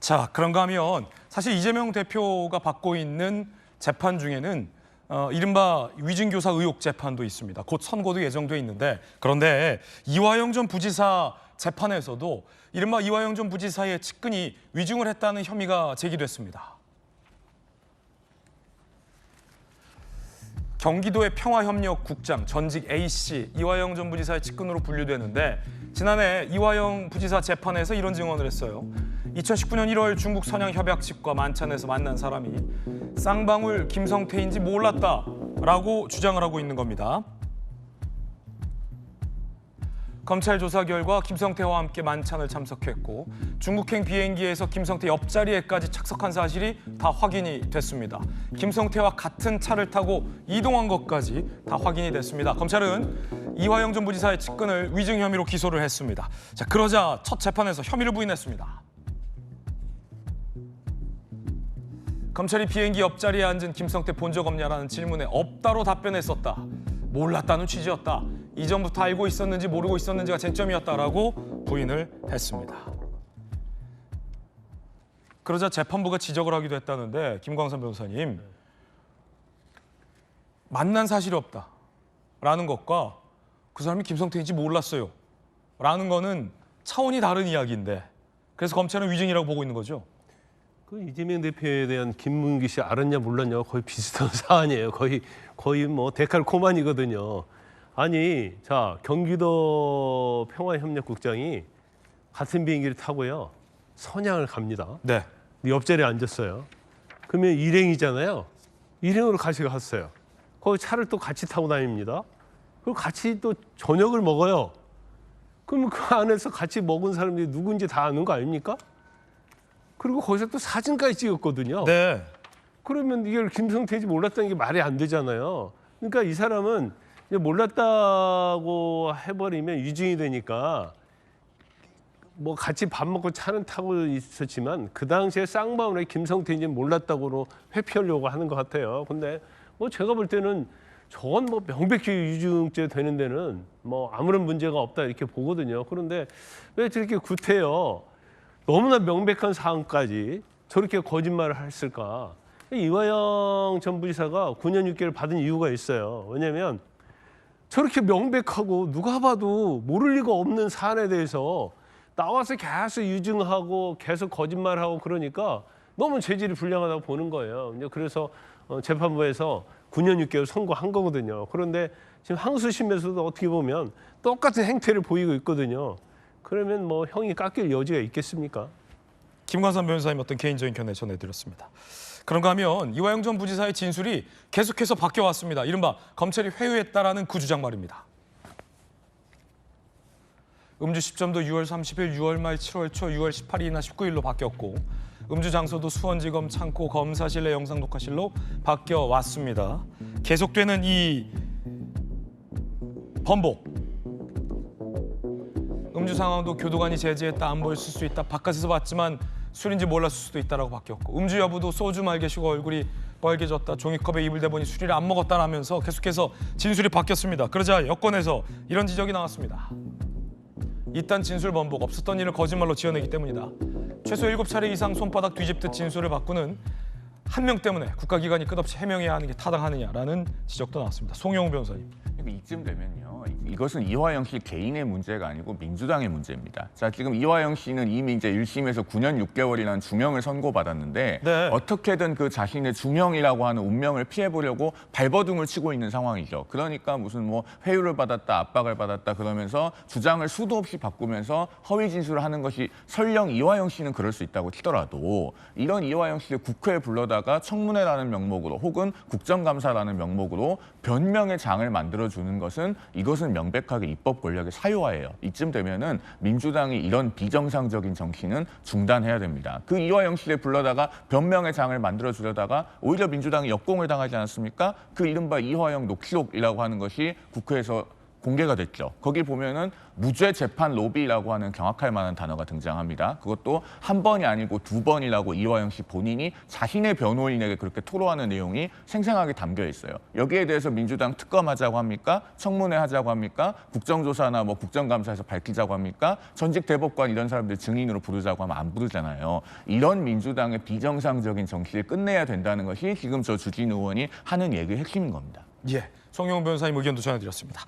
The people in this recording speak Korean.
자, 그런가 하면 사실 이재명 대표가 받고 있는 재판 중에는 이른바 위증교사 의혹 재판도 있습니다. 곧 선고도 예정돼 있는데, 그런데 이화영 전 부지사 재판에서도 이른바 이화영 전 부지사의 측근이 위증을 했다는 혐의가 제기됐습니다. 경기도의 평화협력국장 전직 A씨, 이화영 전 부지사의 측근으로 분류되는데, 지난해 이화영 부지사 재판에서 이런 증언을 했어요. 2019년 1월 중국 선양 협약 측과 만찬에서 만난 사람이 쌍방울 김성태인지 몰랐다라고 주장을 하고 있는 겁니다. 검찰 조사 결과 김성태와 함께 만찬을 참석했고 중국행 비행기에서 김성태 옆자리에까지 착석한 사실이 다 확인이 됐습니다. 김성태와 같은 차를 타고 이동한 것까지 다 확인이 됐습니다. 검찰은 이화영 전 부지사의 측근을 위증 혐의로 기소를 했습니다. 자, 그러자 첫 재판에서 혐의를 부인했습니다. 검찰이 비행기 옆자리에 앉은 김성태 본 적 없냐라는 질문에 없다로 답변했었다. 몰랐다는 취지였다. 이전부터 알고 있었는지 모르고 있었는지가 쟁점이었다라고 부인을 했습니다. 그러자 재판부가 지적을 하기도 했다는데, 김광선 변호사님, 만난 사실이 없다라는 것과 그 사람이 김성태인지 몰랐어요 라는 거는 차원이 다른 이야기인데, 그래서 검찰은 위증이라고 보고 있는 거죠? 그 이재명 대표에 대한 김문기 씨 알았냐 몰랐냐 거의 비슷한 사안이에요. 거의 뭐 데칼코마니거든요. 아니, 자, 경기도 평화협력국장이 같은 비행기를 타고요 선양을 갑니다. 네. 옆자리에 앉았어요. 그러면 일행이잖아요. 일행으로 같이 갔어요. 거기 차를 또 같이 타고 다닙니다. 그리고 같이 또 저녁을 먹어요. 그러면 그 안에서 같이 먹은 사람들이 누군지 다 아는 거 아닙니까? 그리고 거기서 또 사진까지 찍었거든요. 네. 그러면 이걸 김성태인지 몰랐다는 게 말이 안 되잖아요. 그러니까 이 사람은 이제 몰랐다고 해버리면 위증이 되니까 뭐 같이 밥 먹고 차는 타고 있었지만 그 당시에 쌍방울에 김성태인지 몰랐다고 회피하려고 하는 것 같아요. 근데 뭐 제가 볼 때는 저건 뭐 명백히 위증죄 되는 데는 뭐 아무런 문제가 없다 이렇게 보거든요. 그런데 왜 저렇게 구태여 너무나 명백한 사안까지 저렇게 거짓말을 했을까? 이화영 전 부지사가 9년 6개월 받은 이유가 있어요. 왜냐하면 저렇게 명백하고 누가 봐도 모를 리가 없는 사안에 대해서 나와서 계속 유증하고 계속 거짓말하고 그러니까 너무 재질이 불량하다고 보는 거예요. 그래서 재판부에서 9년 6개월 선고한 거거든요. 그런데 지금 항소심에서도 어떻게 보면 똑같은 행태를 보이고 있거든요. 그러면 뭐 형이 깎일 여지가 있겠습니까? 김광선 변호사님 어떤 개인적인 견해 전해드렸습니다. 그런가 하면 이화영 전 부지사의 진술이 계속해서 바뀌어왔습니다. 이른바 검찰이 회유했다라는 그 주장 말입니다. 음주 시점도 6월 30일, 6월 말, 7월 초, 6월 18일이나 19일로 바뀌었고 음주 장소도 수원지검 창고 검사실 내 영상 녹화실로 바뀌어왔습니다. 계속되는 이 번복. 음주 상황도 교도관이 제지했다, 안 보였을 수 있다, 바깥에서 봤지만 술인지 몰랐을 수도 있다라고 바뀌었고 음주 여부도 소주 말개시고 얼굴이 빨개졌다, 종이컵에 입을 대보니 술이를 안 먹었다라면서 계속해서 진술이 바뀌었습니다. 그러자 여권에서 이런 지적이 나왔습니다. 이딴 진술 번복, 없었던 일을 거짓말로 지어내기 때문이다. 최소 7차례 이상 손바닥 뒤집듯 진술을 바꾸는 한 명 때문에 국가기관이 끝없이 해명해야 하는 게 타당하느냐라는 지적도 나왔습니다. 송영우 변호사님. 이쯤 되면요, 이것은 이화영 씨 개인의 문제가 아니고 민주당의 문제입니다. 자, 지금 이화영 씨는 이미 이제 1심에서 9년 6개월이라는 중형을 선고받았는데 네. 어떻게든 그 자신의 중형이라고 하는 운명을 피해보려고 발버둥을 치고 있는 상황이죠. 그러니까 무슨 뭐 회유를 받았다, 압박을 받았다 그러면서 주장을 수도 없이 바꾸면서 허위 진술을 하는 것이 설령 이화영 씨는 그럴 수 있다고 치더라도 이런 이화영 씨를 국회에 불러다가 청문회라는 명목으로 혹은 국정감사라는 명목으로 변명의 장을 만들어주는 것은 이것은 명백하게 입법 권력의 사유화예요. 이쯤 되면은 민주당이 이런 비정상적인 정치는 중단해야 됩니다. 그 이화영 씨를 불러다가 변명의 장을 만들어주려다가 오히려 민주당이 역공을 당하지 않았습니까? 그 이른바 이화영 녹취록이라고 하는 것이 국회에서 공개가 됐죠. 거기 보면은 무죄 재판 로비라고 하는 경악할 만한 단어가 등장합니다. 그것도 한 번이 아니고 2번이라고 이화영 씨 본인이 자신의 변호인에게 그렇게 토로하는 내용이 생생하게 담겨 있어요. 여기에 대해서 민주당 특검하자고 합니까? 청문회 하자고 합니까? 국정조사나 뭐 국정감사에서 밝히자고 합니까? 전직 대법관 이런 사람들 증인으로 부르자고 하면 안 부르잖아요. 이런 민주당의 비정상적인 정치를 끝내야 된다는 것이 지금 저 주진우 의원이 하는 얘기의 핵심인 겁니다. 예, 송영훈 변호사님 의견도 전해드렸습니다.